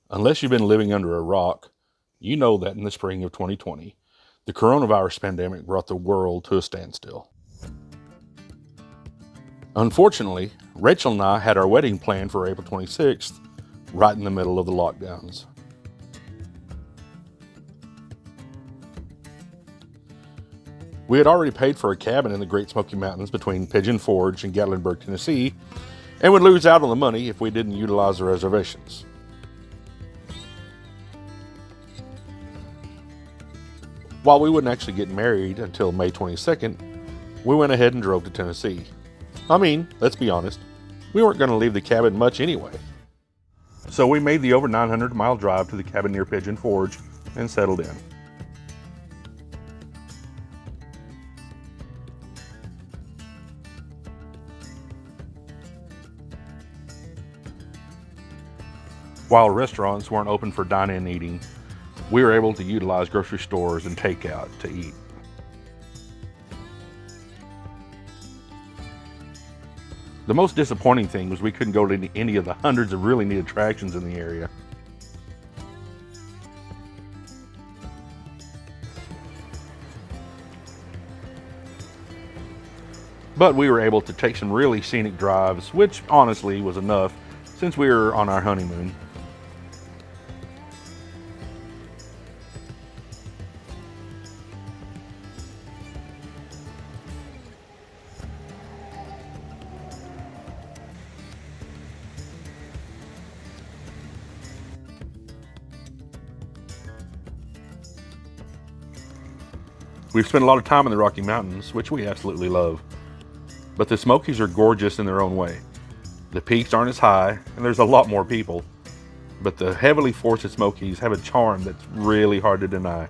Unless you've been living under a rock, you know that in the spring of 2020, the coronavirus pandemic brought the world to a standstill. Unfortunately, Rachael and I had our wedding planned for April 26th, right in the middle of the lockdowns. We had already paid for a cabin in the Great Smoky Mountains between Pigeon Forge and Gatlinburg, Tennessee, and would lose out on the money if we didn't utilize the reservations. While we wouldn't actually get married until May 22nd, we went ahead and drove to Tennessee. I mean, let's be honest, we weren't going to leave the cabin much anyway. So we made the over 900-mile drive to the cabin near Pigeon Forge and settled in. While restaurants weren't open for dine-in eating, we were able to utilize grocery stores and takeout to eat. The most disappointing thing was we couldn't go to any of the hundreds of really neat attractions in the area. But we were able to take some really scenic drives, which honestly was enough since we were on our honeymoon. We've spent a lot of time in the Rocky Mountains, which we absolutely love. But the Smokies are gorgeous in their own way. The peaks aren't as high, and there's a lot more people. But the heavily forested Smokies have a charm that's really hard to deny.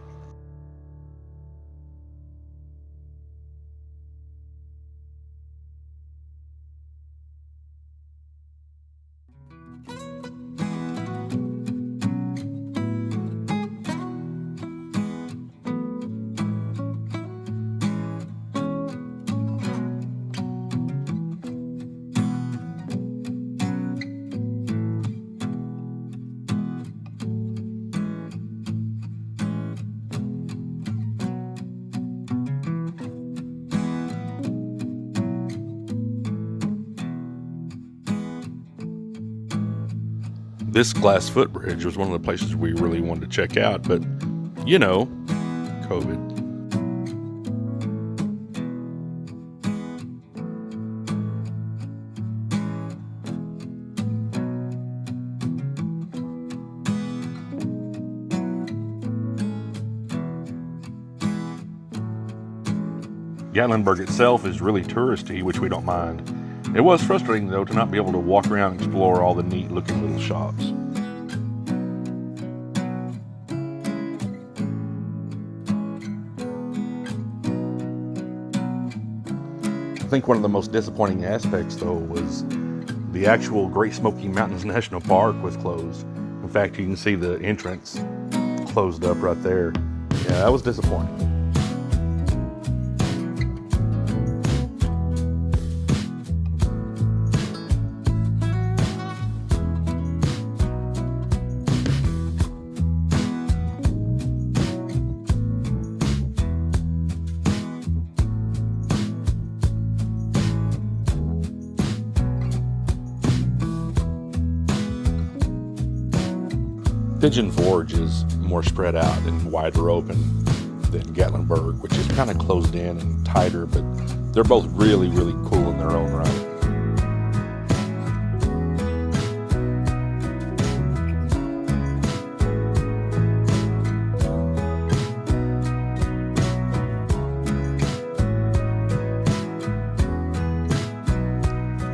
This glass footbridge was one of the places we really wanted to check out, but you know, COVID. Gatlinburg itself is really touristy, which we don't mind. It was frustrating, though, to not be able to walk around and explore all the neat-looking little shops. I think one of the most disappointing aspects, though, was the actual Great Smoky Mountains National Park was closed. In fact, you can see the entrance closed up right there. Yeah, that was disappointing. Pigeon Forge is more spread out and wider open than Gatlinburg, which is kind of closed in and tighter, but they're both really, really cool in their own right.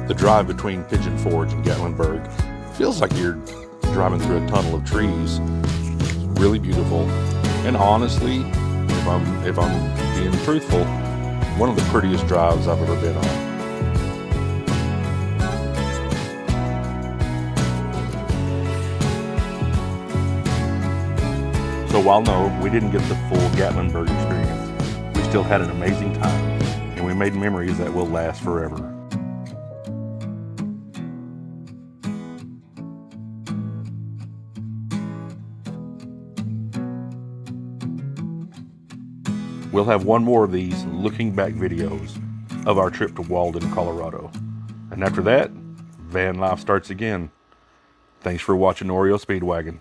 The drive between Pigeon Forge and Gatlinburg feels like you're driving through a tunnel of trees. It's really beautiful, and honestly, if I'm being truthful, one of the prettiest drives I've ever been on. So while no, we didn't get the full Gatlinburg experience, we still had an amazing time, and we made memories that will last forever. we'll have one more of these looking back videos of our trip to Walden, Colorado. And after that, van life starts again. Thanks for watching Oreo Speedwagon.